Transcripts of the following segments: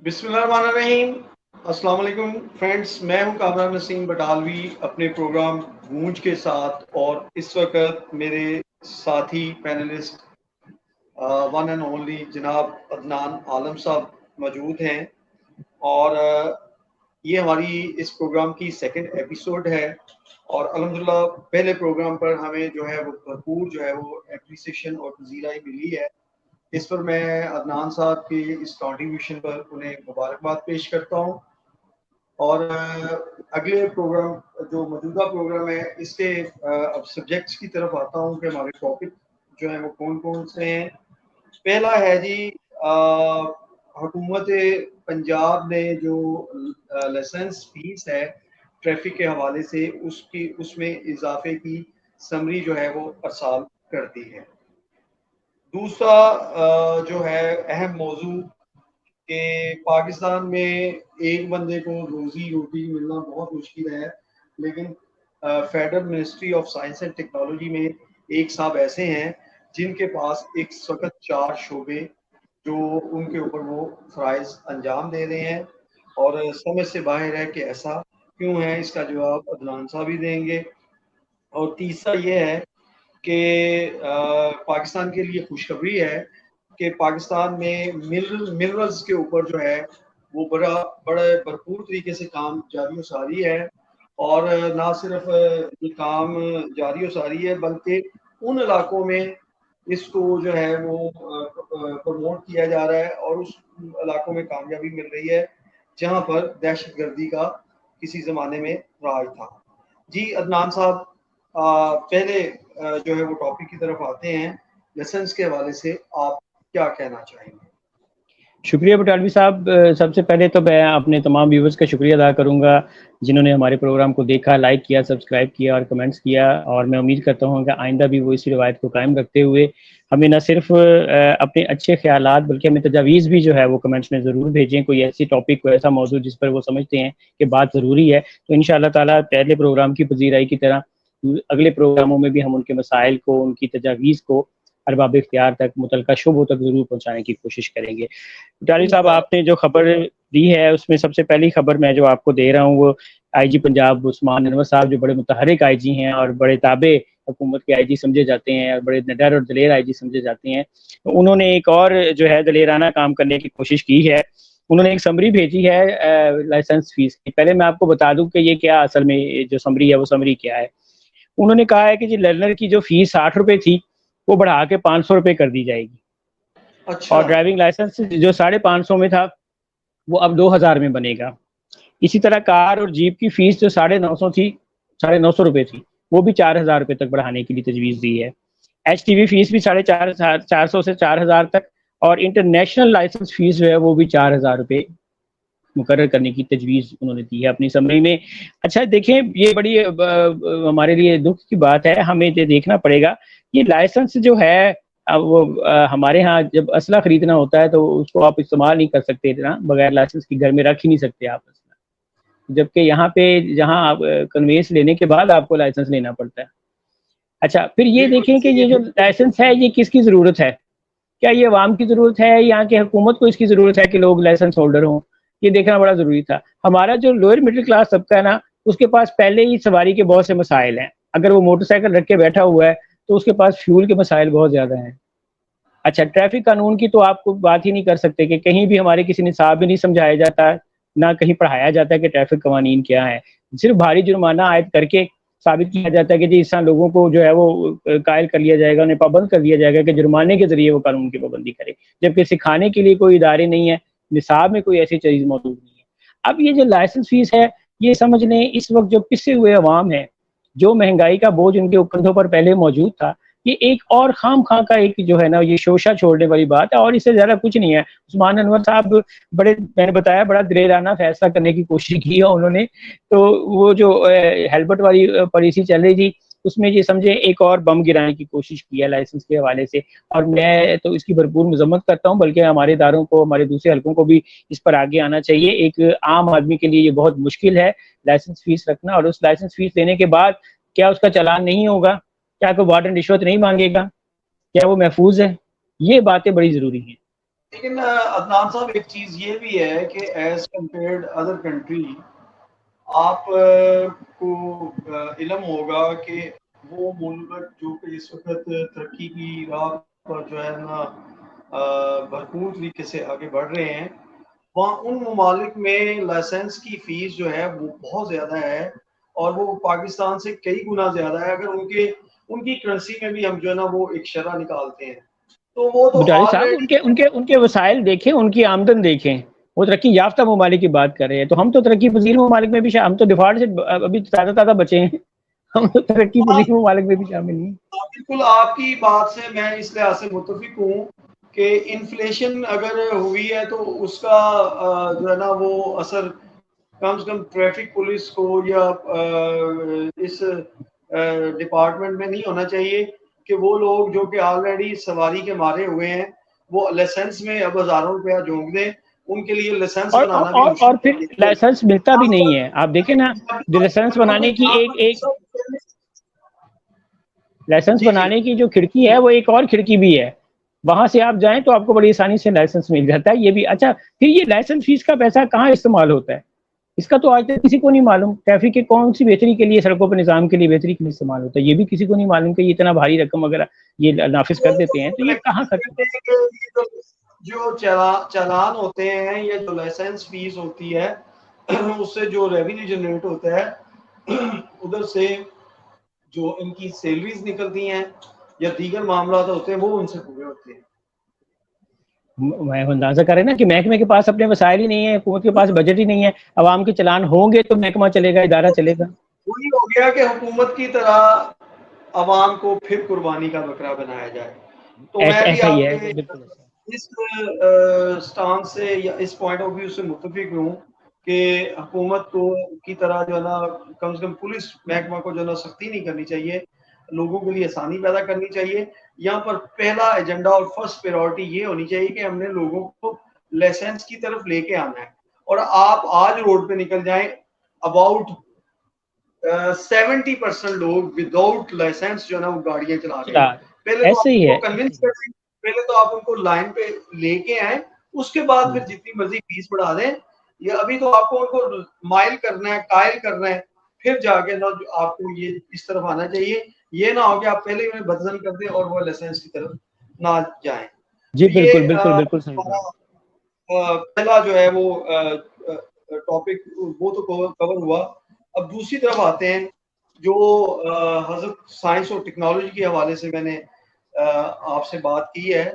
بسم اللہ الرحمن الرحیم۔ السلام علیکم فرینڈس، میں ہوں کامران نسیم بٹالوی اپنے پروگرام گونج کے ساتھ، اور اس وقت میرے ساتھی پینلسٹ ون اینڈ اونلی جناب عدنان عالم صاحب موجود ہیں، اور یہ ہماری اس پروگرام کی سیکنڈ ایپیسوڈ ہے، اور الحمدللہ پہلے پروگرام پر ہمیں جو ہے وہ بھرپور جو ہے وہ اپریسیشن اور پذیرائی ملی ہے۔ اس پر میں عدنان صاحب کے اس کنٹریبیوشن پر انہیں مبارکباد پیش کرتا ہوں، اور اگلے پروگرام جو موجودہ پروگرام ہے اس کے اب سبجیکٹس کی طرف آتا ہوں کہ ہمارے ٹاپک جو ہیں وہ کون کون سے ہیں۔ پہلا ہے جی، حکومت پنجاب نے جو لائسنس فیس ہے ٹریفک کے حوالے سے اس میں اضافے کی سمری جو ہے وہ ارسال کرتی ہے۔ دوسرا جو ہے اہم موضوع کہ پاکستان میں ایک بندے کو روزی روٹی ملنا بہت مشکل ہے، لیکن federal ministry of science and technology میں ایک صاحب ایسے ہیں جن کے پاس ایک وقت 4 شعبے جو ان کے اوپر وہ فرائض انجام دے رہے ہیں، اور سمجھ سے باہر ہے کہ ایسا کیوں ہے۔ اس کا جواب عدنان صاحب ہی دیں گے۔ اور تیسرا یہ ہے کہ پاکستان کے لیے خوشخبری ہے کہ پاکستان میں منرلز کے اوپر جو ہے وہ بڑے بھرپور طریقے سے کام جاری و ساری ہے، اور نہ صرف یہ کام جاری و ساری ہے بلکہ ان علاقوں میں اس کو جو ہے وہ پروموٹ کیا جا رہا ہے، اور اس علاقوں میں کامیابی مل رہی ہے جہاں پر دہشت گردی کا کسی زمانے میں راج تھا۔ جی عدنان صاحب، پہلے جو ہے وہ ٹاپک کی طرف آتے ہیں، لیسنس کے حوالے سے آپ کیا کہنا چاہیں گے؟ شکریہ بٹالوی صاحب۔ سب سے پہلے تو میں اپنے تمام ویورز کا شکریہ ادا کروں گا جنہوں نے ہمارے پروگرام کو دیکھا، لائک کیا، سبسکرائب کیا اور کمنٹس کیا، اور میں امید کرتا ہوں کہ آئندہ بھی وہ اسی روایت کو قائم رکھتے ہوئے ہمیں نہ صرف اپنے اچھے خیالات بلکہ ہمیں تجاویز بھی جو ہے وہ کمنٹس میں ضرور بھیجیں۔ کوئی ایسی ٹاپک، کوئی ایسا موضوع جس پر وہ سمجھتے ہیں کہ بات ضروری ہے، تو انشاءاللہ تعالیٰ پہلے پروگرام کی پذیرائی کی طرح اگلے پروگراموں میں بھی ہم ان کے مسائل کو، ان کی تجاویز کو ارباب اختیار تک، متعلقہ شعبوں تک ضرور پہنچانے کی کوشش کریں گے۔ بٹالوی صاحب، آپ نے جو خبر دی ہے اس میں سب سے پہلی خبر میں جو آپ کو دے رہا ہوں وہ آئی جی پنجاب عثمان انور صاحب، جو بڑے متحرک آئی جی ہیں اور بڑے تابع حکومت کے آئی جی سمجھے جاتے ہیں اور بڑے نڈر اور دلیر آئی جی سمجھے جاتے ہیں، انہوں نے ایک اور جو ہے دلیرانہ کام کرنے کی کوشش کی ہے۔ انہوں نے ایک سمری بھیجی ہے لائسنس فیس کی۔ پہلے میں آپ کو بتا دوں کہ یہ کیا اصل میں جو سمری ہے وہ سمری کیا ہے۔ انہوں نے کہا ہے کہ جی لرنر کی جو فیس 60 روپے تھی وہ بڑھا کے 500 روپے کر دی جائے گی، اچھا، اور ڈرائیونگ لائسنس جو 550 میں تھا وہ اب 2000 میں بنے گا۔ اسی طرح کار اور جیپ کی فیس جو 950 تھی، 950 روپے تھی، وہ بھی 4000 روپے تک بڑھانے کے لیے تجویز دی ہے۔ ایچ ٹی وی فیس بھی 450 سے 4000 تک، اور انٹرنیشنل لائسنس فیس جو ہے وہ بھی 4000 روپے مقرر کرنے کی تجویز انہوں نے دی ہے اپنی سمری میں۔ اچھا دیکھیں، یہ بڑی ہمارے لیے دکھ کی بات ہے، ہمیں یہ دیکھنا پڑے گا یہ لائسنس جو ہے وہ ہمارے ہاں جب اسلحہ خریدنا ہوتا ہے تو اس کو آپ استعمال نہیں کر سکتے نا، بغیر لائسنس کے گھر میں رکھ ہی نہیں سکتے آپ اسلحہ، جبکہ یہاں پہ جہاں آپ کنوینس لینے کے بعد آپ کو لائسنس لینا پڑتا ہے۔ اچھا پھر یہ دیکھیں کہ یہ جو لائسنس ہے یہ کس کی ضرورت ہے؟ کیا یہ عوام کی ضرورت ہے یا کہ حکومت کو اس کی ضرورت ہے کہ لوگ لائسنس ہولڈر ہوں؟ یہ دیکھنا بڑا ضروری تھا۔ ہمارا جو لوئر مڈل کلاس طبقہ ہے نا، اس کے پاس پہلے ہی سواری کے بہت سے مسائل ہیں۔ اگر وہ موٹر سائیکل رکھ کے بیٹھا ہوا ہے تو اس کے پاس فیول کے مسائل بہت زیادہ ہیں۔ اچھا ٹریفک قانون کی تو آپ کو بات ہی نہیں کر سکتے کہ کہیں بھی ہمارے کسی نصاب میں نہیں سمجھایا جاتا، نہ کہیں پڑھایا جاتا ہے کہ ٹریفک قوانین کیا ہے۔ صرف بھاری جرمانہ عائد کر کے ثابت کیا جاتا ہے کہ جی اس طرح لوگوں کو جو ہے وہ قائل کر لیا جائے گا، انہیں پابند کر دیا جائے گا کہ جرمانے کے ذریعے وہ قانون کی پابندی کرے، جبکہ سکھانے کے لیے کوئی ادارے نہیں ہے، نصاب میں کوئی ایسی چیز موجود نہیں ہے۔ اب یہ جو لائسنس فیس ہے، یہ سمجھ لیں اس وقت جو پسے ہوئے عوام ہیں، جو مہنگائی کا بوجھ ان کے کندھوں پر پہلے موجود تھا، یہ ایک اور خام خواہ کا ایک جو ہے نا یہ شوشہ چھوڑنے والی بات ہے، اور اس سے زیادہ کچھ نہیں ہے۔ عثمان انور صاحب بڑے، میں نے بتایا، بڑا دلیرانہ فیصلہ کرنے کی کوشش کی ہے انہوں نے۔ تو وہ جو ہیلمٹ والی پالیسی چل رہی تھی اس میں یہ سمجھے ایک اور بم گرانے کی کوشش کی ہے لائسنس کے حوالے سے، اور میں تو اس کی بھرپور مذمت کرتا ہوں، بلکہ ہمارے اداروں کو، ہمارے دوسرے حلقوں کو بھی اس پر آگے آنا چاہیے۔ ایک عام آدمی کے لیے یہ بہت مشکل ہے لائسنس فیس رکھنا، اور اس لائسنس فیس لینے کے بعد کیا اس کا چالان نہیں ہوگا؟ کیا کوئی وارڈن رشوت نہیں مانگے گا؟ کیا وہ محفوظ ہے؟ یہ باتیں بڑی ضروری ہیں۔ لیکن عدنان صاحب ایک چیز یہ بھی ہے کہ ایز کمپیئرڈ ادر کنٹری آپ کو علم ہوگا کہ وہ ملک جو کہ اس وقت ترقی کی راہ پر جو ہے نا بھرپور طریقے سے آگے بڑھ رہے ہیں، وہاں ان ممالک میں لائسنس کی فیس جو ہے وہ بہت زیادہ ہے اور وہ پاکستان سے کئی گنا زیادہ ہے. اگر ان کی کرنسی میں بھی ہم جو ہے نا وہ ایک شرح نکالتے ہیں تو وہ تو بٹاری صاحب آلریڈی ان کے وسائل دیکھیں، ان کی آمدن دیکھیں. وہ ترقی یافتہ ممالک کی بات کر رہے ہیں، تو ہم تو ترقی پذیر ممالک میں بھی ہم تو ڈیفالٹ سے ابھی تازہ بچے ہیں. ہم تو ترقی پذیر ممالک میں بھی شامل نہیں. بالکل آپ کی بات سے میں اس لحاظ سے متفق ہوں کہ انفلیشن اگر ہوئی ہے تو اس کا جو ہے نا وہ اثر کم سے کم ٹریفک پولیس کو یا اس ڈپارٹمنٹ میں نہیں ہونا چاہیے کہ وہ لوگ جو کہ آلریڈی سواری کے مارے ہوئے ہیں وہ لائسنس میں اب ہزاروں روپیہ جھونک دیں. ان کے لیے لائسنس بنانا بھی اور پھر مشکل ہے. لائسنس ملتا بھی نہیں ہے. آپ دیکھیں نا جو لائسنس بنانے کی ایک لائسنس جی جی بنانے کی جو کھڑکی ہے وہ ایک اور کھڑکی بھی ہے، وہاں سے آپ جائیں تو آپ کو بڑی آسانی سے لائسنس مل جاتا ہے. یہ بھی اچھا. پھر یہ لائسنس فیس کا پیسہ کہاں استعمال ہوتا ہے؟ اس کا تو آج تک کسی کو نہیں معلوم. ٹریفک کے کون سی بہتری کے لیے، سڑکوں پر نظام کے لیے بہتری کے لیے استعمال ہوتا ہے، یہ بھی کسی کو نہیں معلوم کہ یہ اتنا بھاری رقم اگر یہ نافذ کر دیتے ہیں تو یہ کہاں خرچ ہوتا ہے. جو چالان ہوتے ہیں یا جو لائسنس فیس ہوتی ہے اس سے جو ریونیو جنریٹ ہوتا ہے ادھر سے جو ان کی سیلریز نکلتی ہیں یا دیگر معاملات ہوتے ہیں وہ ان سے پورے ہوتے ہیں. میں اندازہ کر رہے نا کہ محکمے کے پاس اپنے وسائل ہی نہیں ہے، حکومت کے پاس بجٹ ہی نہیں ہے. عوام کے چلان ہوں گے تو محکمہ چلے گا، ادارہ چلے گا. وہی ہو گیا کہ حکومت کی طرح عوام کو پھر قربانی کا بکرا بنایا جائے. تو میں بھی ایسا ہی آپ ہے، کے بالکل ایسا. اس سٹانس سے یا اس پوائنٹ آف ویو سے متفق ہوں کہ حکومت کو کی طرح جو ہے نا کم سے کم پولیس محکمہ کو جو ہے نا سختی نہیں کرنی چاہیے، لوگوں کے لیے آسانی پیدا کرنی چاہیے. یہاں پر پہلا ایجنڈا اور فرسٹ پریورٹی یہ ہونی چاہیے کہ ہم نے لوگوں کو لائسنس کی طرف لے کے آنا ہے. اور آپ آج روڈ پہ نکل جائیں اباؤٹ 70% لوگ وداؤٹ لائسنس جو ہے نا وہ گاڑیاں چلا رہے ہیں. پہلے تو ایسے آپ ہی کو ہے. کنونس کریں، پہلے تو آپ ان کو لائن پہ لے کے آئیں، اس کے بعد پھر جتنی مرضی فیس بڑھا دیں. یا ابھی تو آپ کو ان کو مائل کرنا ہے، قائل کرنا ہے، پھر جا کے نا آپ کو یہ اس طرف آنا چاہیے. یہ نہ ہو کہ آپ پہلے انہیں بدزن کر دیں اور وہ لائسنس کی طرف نہ جائیں. جی تو بالکل یہ بالکل بالکل صحیح بات. پہلا جو ہے وہ ٹاپک وہ تو کور ہوا. اب دوسری طرف آتے ہیں جو حضرت سائنس اور ٹیکنالوجی کے حوالے سے میں نے آپ سے بات کی ہے.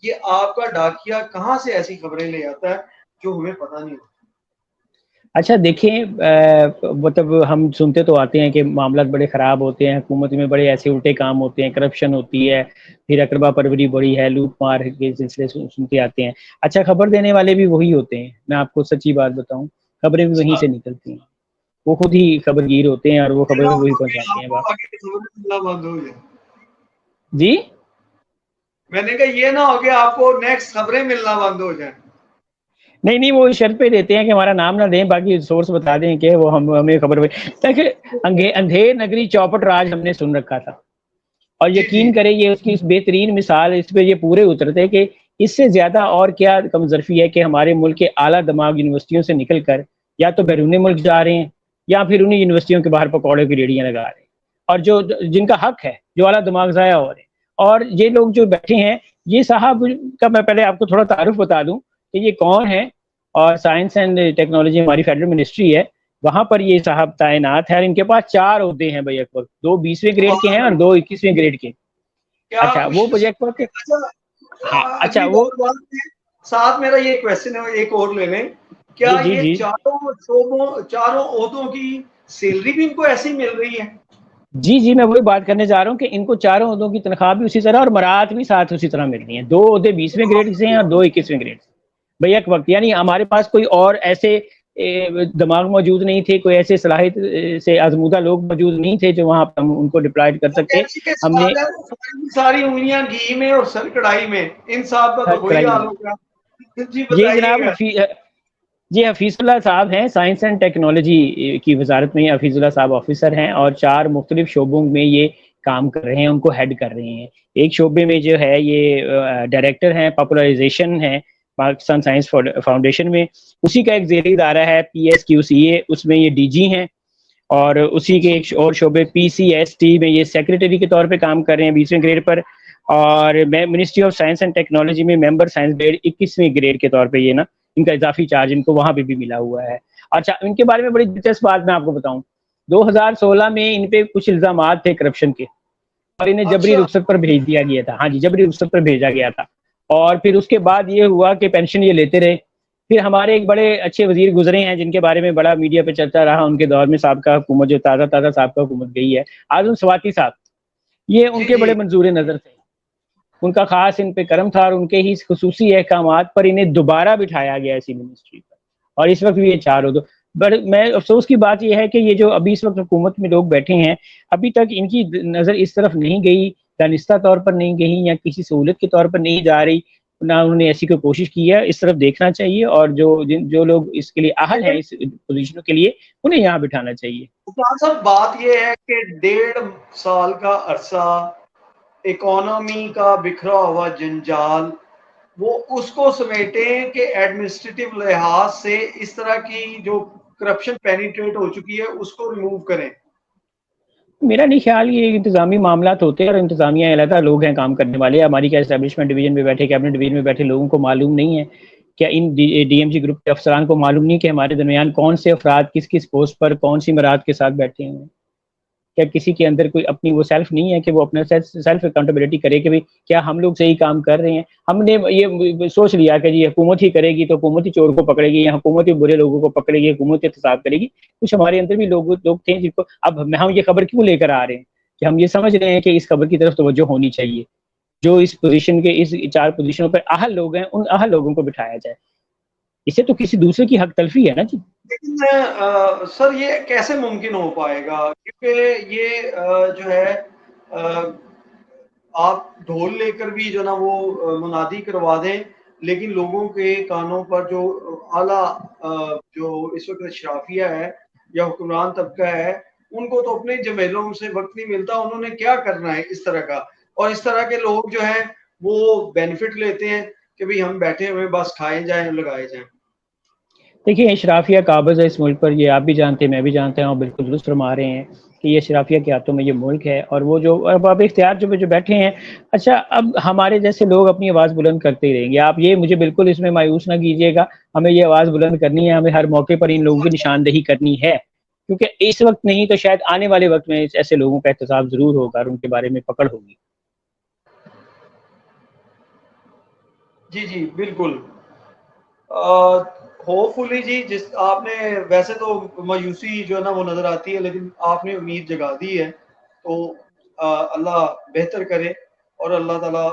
یہ آپ کا ڈاکیا کہاں سے ایسی خبریں لے آتا ہے جو ہمیں پتہ نہیں ہوتا؟ اچھا دیکھیں، مطلب ہم سنتے تو آتے ہیں کہ معاملات بڑے خراب ہوتے ہیں، حکومت میں بڑے ایسے الٹے کام ہوتے ہیں، کرپشن ہوتی ہے، پھر اقربا پروری بڑی ہے، لوٹ مار کے سلسلے سنتے آتے ہیں. اچھا خبر دینے والے بھی وہی ہوتے ہیں. میں آپ کو سچی بات بتاؤں، خبریں بھی وہیں سے نکلتی ہیں. وہ خود ہی خبر گیر ہوتے ہیں اور وہ خبریں بھی وہی پہنچاتے ہیں. جی میں نے کہا یہ نہ ہو کہ آپ کو نیکسٹ خبریں ملنا بند ہو جائیں. نہیں وہ شرط پہ دیتے ہیں کہ ہمارا نام نہ دیں، باقی سورس بتا دیں کہ وہ ہمیں خبر ہوئی. اندھیر نگری چوپٹ راج ہم نے سن رکھا تھا، اور جی جی یقین کریں یہ اس کی بہترین مثال، اس پہ یہ پورے اترتے کہ اس سے زیادہ اور کیا کم ظرفی ہے کہ ہمارے ملک کے اعلیٰ دماغ یونیورسٹیوں سے نکل کر یا تو بیرون ملک جا رہے ہیں یا پھر انہیں یونیورسٹیوں کے باہر پکوڑے کی ریڑیاں لگا رہے ہیں، اور جو جن کا حق ہے، جو اعلیٰ دماغ ضائع ہو رہے ہیں. اور یہ لوگ جو بیٹھے ہیں، یہ صاحب کا میں پہلے آپ کو تھوڑا تعارف بتا دوں کہ یہ کون ہے. اور سائنس اینڈ ٹیکنالوجی ہماری فیڈرل منسٹری ہے، وہاں پر یہ صاحب تعینات ہے، اور ان کے پاس 4 عہدے ہیں بیک وقت. 2 20ویں گریڈ کے ہیں اور 2 21ویں گریڈ کے. کیا اچھا خوش وہ بیک وقت. ہاں اچھا اگلی وہ بات ہے. ساتھ میرا یہ کویسچن ہے ایک اور لے لیں، کیا جی یہ جی چاروں عہدوں کی سیلری بھی ان کو ایسی مل رہی ہے؟ جی میں وہی بات کرنے جا رہا ہوں کہ ان کو 4 عہدوں کی تنخواہ بھی اسی طرح اور مراد بھی ساتھ اسی طرح مل رہی ہیں. 2 عہدے 20ویں گریڈ سے ہیں اور 2 21ویں گریڈ سے بیک وقت. یعنی ہمارے پاس کوئی اور ایسے دماغ موجود نہیں تھے، کوئی ایسے صلاحیت سے آزمودہ لوگ موجود نہیں تھے جو وہاں ہم ان کو ڈپلائڈ کر سکتے. ہم نے ساری انگلیاں گھی میں اور سر کڑھائی میں، ان صاحب کا تو وہی حال ہو گیا. جی یہ بتائیے جناب گا. جی حفیظ اللہ صاحب ہیں، سائنس اینڈ ٹیکنالوجی کی وزارت میں حفیظ اللہ صاحب آفیسر ہیں، اور 4 مختلف شعبوں میں یہ کام کر رہے ہیں، ان کو ہیڈ کر رہے ہیں. ایک شعبے میں جو ہے یہ ڈائریکٹر ہیں پاپولرائزیشن ہیں، پاکستان سائنس فاؤنڈیشن میں. اسی کا ایک ذیلی ادارہ ہے PSQCA, اس میں یہ DG ہیں, اور اسی کے ایک اور شعبے PCST میں یہ سیکریٹری کے طور پہ کام کر رہے ہیں 20ویں گریڈ پر, اور میں ministry of science and technology میں ممبر سائنس گریڈ 21ویں گریڈ کے طور پہ یہ نا ان کا اضافی چارج ان کو وہاں پہ بھی ملا ہوا ہے. اچھا, ان کے بارے میں بڑی دلچسپ بات میں آپ کو بتاؤں, 2016 میں ان پہ کچھ الزامات تھے کرپشن کے, اور انہیں جبری رخصت پر بھیج دیا گیا تھا. ہاں جی, جبری رخصت پر بھیجا گیا تھا, اور پھر اس کے بعد یہ ہوا کہ پینشن یہ لیتے رہے. پھر ہمارے ایک بڑے اچھے وزیر گزرے ہیں جن کے بارے میں بڑا میڈیا پہ چلتا رہا ان کے دور میں, سابقہ حکومت جو تازہ سابقہ حکومت گئی ہے, اعظم سواتی صاحب, یہ ان کے بڑے منظور نظر تھے. ان کا خاص ان پہ کرم تھا, اور ان کے ہی خصوصی احکامات پر انہیں دوبارہ بٹھایا گیا اسی منسٹری پر, اور اس وقت بھی یہ چار ہو دو. میں افسوس کی بات یہ ہے کہ یہ جو ابھی اس وقت حکومت میں لوگ بیٹھے ہیں, ابھی تک ان کی نظر اس طرف نہیں گئی, دانستہ طور پر نہیں گئی, یا کسی سہولت کے طور پر نہیں جا رہی, نہ انہوں نے ایسی کوئی کوشش کی ہے. اس طرف دیکھنا چاہیے, اور جو لوگ اس کے لیے اہل ہیں اس پوزیشنوں کے لیے, انہیں یہاں بٹھانا چاہیے. صاحب بات یہ ہے کہ 1.5 سال کا عرصہ اکانومی کا بکھرا ہوا جنجال, وہ اس کو سمیٹیں کہ ایڈمنسٹریٹو لحاظ سے اس طرح کی جو کرپشن پینیٹریٹ ہو چکی ہے اس کو ریموو کریں. میرا نہیں خیال یہ انتظامی معاملات ہوتے ہیں, اور انتظامیہ علیحدہ لوگ ہیں کام کرنے والے. ہماری کیا اسٹیبلشمنٹ ڈویژن میں بیٹھے, کیبنٹ ڈویژن میں بیٹھے لوگوں کو معلوم نہیں ہے کیا, ان DMG گروپ کے افسران کو معلوم نہیں کہ ہمارے درمیان کون سے افراد کس کس پوسٹ پر کون سی مراد کے ساتھ بیٹھے ہیں؟ کیا کسی کے اندر کوئی اپنی وہ سیلف نہیں ہے کہ وہ اپنا سیلف اکاؤنٹیبلٹی کرے کہ کیا ہم لوگ صحیح کام کر رہے ہیں؟ ہم نے یہ سوچ لیا کہ جی حکومت ہی کرے گی تو حکومت ہی چور کو پکڑے گی, یا حکومت ہی برے لوگوں کو پکڑے گی, حکومت احتساب کرے گی. کچھ ہمارے اندر بھی لوگ تھے جن کو اب ہم یہ خبر کیوں لے کر آ رہے ہیں کہ ہم یہ سمجھ رہے ہیں کہ اس خبر کی طرف توجہ ہونی چاہیے. جو اس پوزیشن کے اس 4 پوزیشنوں پر اہل لوگ ہیں, ان اہل لوگوں کو بٹھایا جائے. اسے تو کسی دوسرے کی حق تلفی ہے نا جی. لیکن سر یہ کیسے ممکن ہو پائے گا؟ کیونکہ یہ جو ہے آپ ڈھول لے کر بھی جو نا وہ منادی کروا دیں, لیکن لوگوں کے کانوں پر جو اعلیٰ جو اس وقت اشرافیہ ہے یا حکمران طبقہ ہے, ان کو تو اپنے جمیلوں سے وقت نہیں ملتا. انہوں نے کیا کرنا ہے اس طرح کا, اور اس طرح کے لوگ جو ہیں وہ بینیفٹ لیتے ہیں کہ بھئی ہم بیٹھے ہوئے بس کھائے جائیں لگائے جائیں. دیکھیے اشرافیہ قابض ہے اس ملک پر, یہ آپ بھی جانتے ہیں میں بھی جانتا ہوں, بالکل درست فرما رہے ہیں کہ یہ اشرافیہ کے ہاتھوں میں یہ ملک ہے, اور وہ جو اب اختیار جو بیٹھے ہیں. اچھا, اب ہمارے جیسے لوگ اپنی آواز بلند کرتے ہی رہیں گے, آپ یہ مجھے بالکل اس میں مایوس نہ کیجیے گا. ہمیں یہ آواز بلند کرنی ہے, ہمیں ہر موقع پر ان لوگوں کی نشاندہی کرنی ہے, کیونکہ اس وقت نہیں تو شاید آنے والے وقت میں ایسے لوگوں کا احتساب ضرور ہوگا اور ان کے بارے میں پکڑ ہوگی. جی بالکل. ہوپ فلی جی, جس آپ نے ویسے تو مایوسی جو ہے نا وہ نظر آتی ہے, لیکن آپ نے امید جگا دی ہے, تو اللہ بہتر کرے, اور اللہ تعالیٰ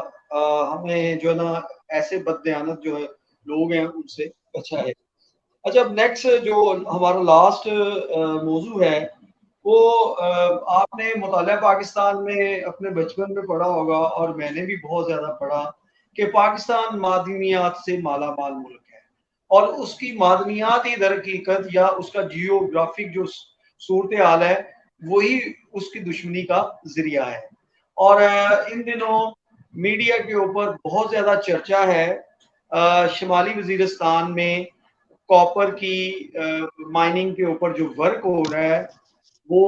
ہمیں جو ہے نا ایسے بددیانت جو ہے لوگ ہیں ان سے بچائے. اچھا, نیکسٹ جو ہمارا لاسٹ موضوع ہے وہ آپ نے مطالعہ پاکستان میں اپنے بچپن میں پڑھا ہوگا, اور میں نے بھی بہت زیادہ پڑھا, کہ پاکستان معدنیات سے مالا مال ملک ہے, اور اس کی معدنیاتی در حقیقت یا اس کا جیوگرافک جو صورتحال ہے وہی اس کی دشمنی کا ذریعہ ہے. اور ان دنوں میڈیا کے اوپر بہت زیادہ چرچا ہے, شمالی وزیرستان میں کاپر کی مائننگ کے اوپر جو ورک ہو رہا ہے وہ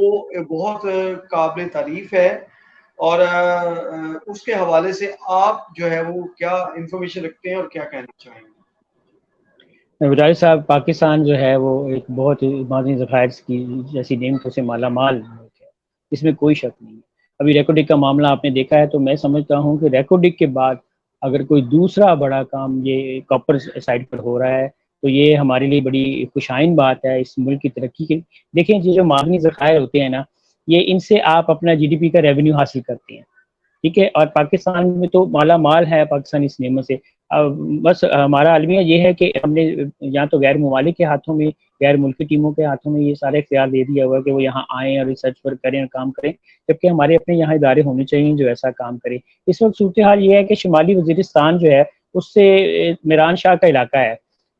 بہت قابل تعریف ہے, اور اس کے حوالے سے آپ جو ہے وہ کیا انفارمیشن رکھتے ہیں اور کیا کہنا چاہیں گے؟ وزیر صاحب, پاکستان جو ہے وہ ایک بہت معدنی ذخائر کی جیسی نعمتوں سے مالا مال ملک ہے, اس میں کوئی شک نہیں ہے. ابھی ریکارڈنگ کا معاملہ آپ نے دیکھا ہے, تو میں سمجھتا ہوں کہ ریکارڈنگ کے بعد اگر کوئی دوسرا بڑا کام یہ کاپر سائڈ پر ہو رہا ہے تو یہ ہمارے لیے بڑی خوشائن بات ہے اس ملک کی ترقی کی. دیکھیں یہ جو معدنی ذخائر ہوتے ہیں نا, یہ ان سے آپ اپنا GDP کا ریونیو حاصل کرتے ہیں, ٹھیک ہے, اور پاکستان میں تو مالا مال ہے پاکستان اس نعمت سے. بس ہمارا المیہ یہ ہے کہ ہم نے یہاں تو غیر ممالک کے ہاتھوں میں, غیر ملکی ٹیموں کے ہاتھوں میں یہ سارے اختیار دے دیا ہوا ہے کہ وہ یہاں آئیں اور ریسرچ پر کریں اور کام کریں, جبکہ ہمارے اپنے یہاں ادارے ہونے چاہیے جو ایسا کام کریں. اس وقت صورتحال یہ ہے کہ شمالی وزیرستان جو ہے اس سے میران شاہ کا علاقہ ہے,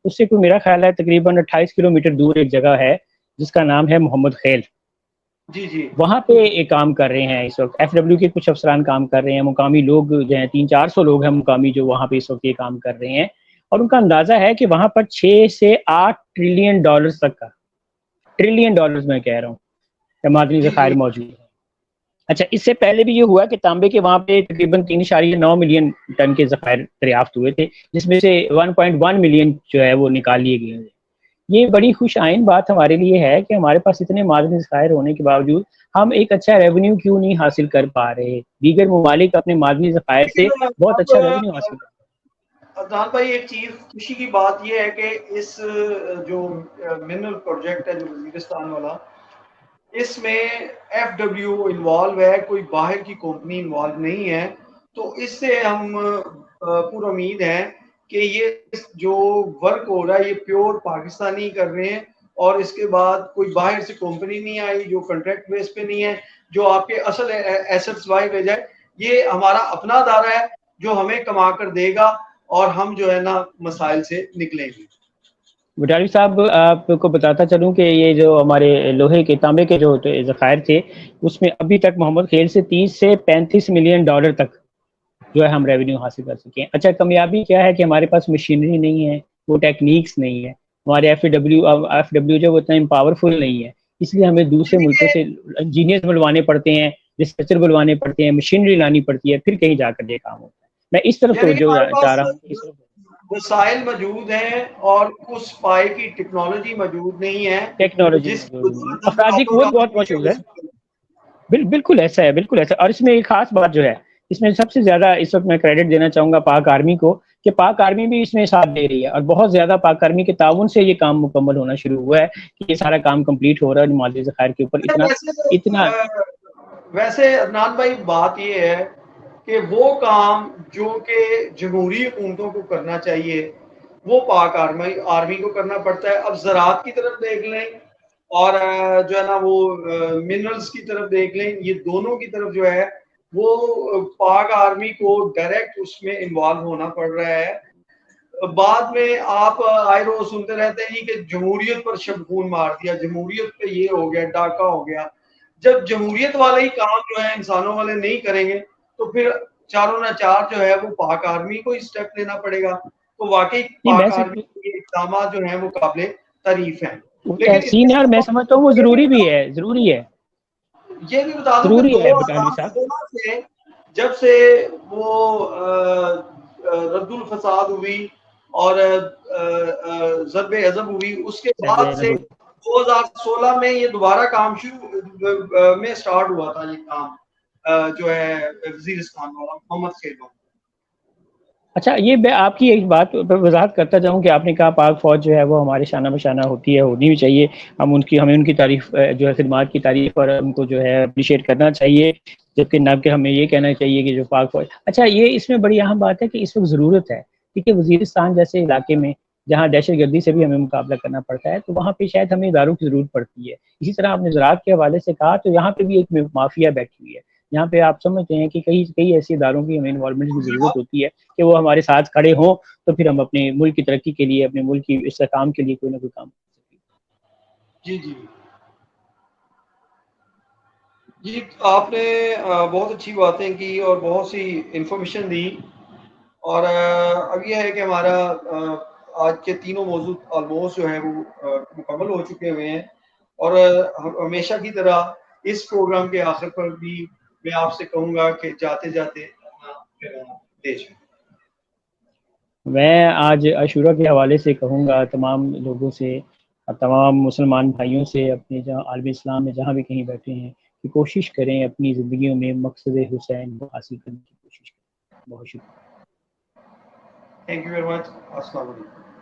اس سے کوئی میرا خیال ہے تقریباً 28 کلومیٹر دور ایک جگہ ہے جس کا نام ہے محمد خیل. جی وہاں پہ ایک کام کر رہے ہیں اس وقت, FW کے کچھ افسران کام کر رہے ہیں, مقامی لوگ جو ہیں 300-400 لوگ ہیں مقامی جو وہاں پہ اس وقت یہ کام کر رہے ہیں, اور ان کا اندازہ ہے کہ وہاں پر 6 سے 8 ٹریلین ڈالرز تک کا، ٹریلین ڈالرز میں کہہ رہا ہوں، معدنی جی ذخائر جی موجود ہے. اچھا، اس سے پہلے بھی یہ ہوا کہ تانبے کے وہاں پہ تقریباً 3.9 ملین ٹن کے ذخائر دریافت ہوئے تھے، جس میں سے 1.1 ملین جو ہے وہ نکال لیے گئے ہیں. یہ بڑی خوش آئین بات ہمارے لیے ہے کہ ہمارے پاس اتنے معدنی ذخائر ہونے کے باوجود ہم ایک اچھا ریونیو کیوں نہیں حاصل کر پا رہے. دیگر ممالک اپنے معدنی ذخائر سے لیکن بہت اب اچھا ریونیو حاصل کرتے عدنان بھائی ایک چیز خوشی کی بات یہ ہے کہ اس جو منرل پروجیکٹ ہے جو وزیرستان والا، اس میں ایف ڈبلیو انوالو ہے، کوئی باہر کی کمپنی انوالو نہیں ہے. تو اس سے ہم پورا امید ہے کہ یہ جو ورک ہو رہا ہے یہ پیور پاکستانی کر رہے ہیں، اور اس کے بعد کوئی باہر سے کمپنی نہیں آئی جو کنٹریکٹ بیس پہ نہیں ہے، جو آپ کے اصل ایسٹس بائی بھیجا ہے. یہ ہمارا اپنا ادارہ ہے جو ہمیں کما کر دے گا اور ہم جو ہے نا مسائل سے نکلیں گے. بٹالوی صاحب، آپ کو بتاتا چلوں کہ یہ جو ہمارے لوہے کے تانبے کے جو ذخائر تھے، اس میں ابھی تک محمد خیل سے 30 سے 35 ملین ڈالر تک جو ہے ہم ریونیو حاصل کر سکیں. اچھا، کامیابی کیا ہے کہ ہمارے پاس مشینری نہیں ہے، وہ ٹیکنیکس نہیں ہے، ہمارے ایف ڈبلیو جو اتنا پاورفل نہیں ہے، اس لیے ہمیں دوسرے ملکوں سے انجینئر بلوانے پڑتے ہیں، ریسرچر بلوانے پڑتے ہیں، مشینری لانی پڑتی ہے، پھر کہیں جا کر یہ کام ہوتا ہے. میں اس طرف یعنی کہ توجہ ہمارے چاہ پاس رہا ہوں اس طرف. وسائل موجود ہیں اور اس پائے کی ٹیکنالوجی موجود نہیں ہے ٹیکنالوجی جس کی موجود نہیں ہے، وجہ سے افرادی آپ قوت لوگ بہت پیچھے موجود ہو ہے. سکتے ہیں. بالکل ایسا ہے، بالکل ایسا. اور اس میں ایک خاص بات جو ہے، اس میں سب سے زیادہ اس وقت میں کریڈٹ دینا چاہوں گا پاک آرمی کو، کہ پاک آرمی بھی اس میں ساتھ دے رہی ہے، اور بہت زیادہ پاک آرمی کے تعاون سے یہ کام مکمل ہونا شروع ہوا ہے کہ یہ سارا کام کمپلیٹ ہو رہا ہے. معدنی ذخائر کے اوپر اتنا ویسے عدنان بھائی بات یہ ہے کہ وہ کام جو کہ جمہوری حکومتوں کو کرنا چاہیے وہ پاک آرمی کو کرنا پڑتا ہے. اب زراعت کی طرف دیکھ لیں اور جو ہے نا وہ منرلز کی طرف دیکھ لیں، یہ دونوں کی طرف جو ہے وہ پاک آرمی کو ڈائریکٹ اس میں انوالو ہونا پڑ رہا ہے. بعد میں آپ آئے روز سنتے رہتے ہیں کہ جمہوریت پر شبخون مار دیا، جمہوریت پہ یہ ہو گیا، ڈاکہ ہو گیا. جب جمہوریت والے ہی کام جو ہے انسانوں والے نہیں کریں گے تو پھر چاروں نہ چار جو ہے وہ پاک آرمی کو ہی اسٹیپ لینا پڑے گا. تو واقعی پاک آرمی کے اقدامات جو ہیں وہ قابل تعریف ہیں. لیکن اس کے سین ہے، اور میں ساتھ سمجھتا ہوں وہ یہ بھی ضروری بھی بتا ہے، ضروری ہے، یہ بھی بتا دوں کہ ضروری ہے بٹالوی صاحب. 2016 سے جب سے وہ رد الفساد ہوئی اور ضرب عضب ہوئی، اس کے بعد سے 2016 میں یہ دوبارہ کام شروع میں سٹارٹ ہوا تھا یہ کام جو ہے وزیرستان والا محمد خیل. اچھا، یہ میں آپ کی ایک بات پر وضاحت کرتا جاؤں کہ آپ نے کہا پاک فوج جو ہے وہ ہمارے شانہ بشانہ ہوتی ہے، ہونی بھی چاہیے. ہمیں ان کی تعریف جو ہے خدمات کی تعریف اور ان کو جو ہے اپریشیٹ کرنا چاہیے، جبکہ نہ کہ ہمیں یہ کہنا چاہیے کہ جو پاک فوج. اچھا، یہ اس میں بڑی اہم بات ہے کہ اس وقت ضرورت ہے، کیونکہ وزیرستان جیسے علاقے میں جہاں دہشت گردی سے بھی ہمیں مقابلہ کرنا پڑتا ہے، تو وہاں پہ شاید ہمیں اداروں کی ضرورت پڑتی ہے. اسی طرح آپ نے زراعت کے حوالے سے کہا، تو یہاں پہ بھی ایک مافیا بیٹھی ہوئی ہے. یہاں پہ آپ سمجھتے ہیں کہ کئی ایسے اداروں کی ہمیں انوالومنٹ کی ضرورت ہوتی ہے کہ وہ ہمارے ساتھ کھڑے ہوں، تو پھر ہم اپنے ملک کی ترقی کے لیے، اپنے ملک کی استحکام کے لیے کوئی نہ کوئی کام کر سکیں. جی جی جی، آپ نے بہت اچھی باتیں کی اور بہت سی انفارمیشن دی. اور اب یہ ہے کہ ہمارا آج کے تینوں موضوع آلموسٹ جو ہے وہ مکمل ہو چکے ہوئے ہیں. اور ہمیشہ کی طرح اس پروگرام کے آخر پر بھی میں آپ سے کہوں گا کہ جاتے جاتے دیش میں آج عاشورہ کے حوالے سے کہوں گا تمام لوگوں سے، تمام مسلمان بھائیوں سے، اپنے جہاں عالم اسلام میں جہاں بھی کہیں بیٹھے ہیں، کہ کوشش کریں اپنی زندگیوں میں مقصد حسین کو حاصل کرنے کی کوشش کریں. بہت شکریہ. Thank you very much. السلام علیکم.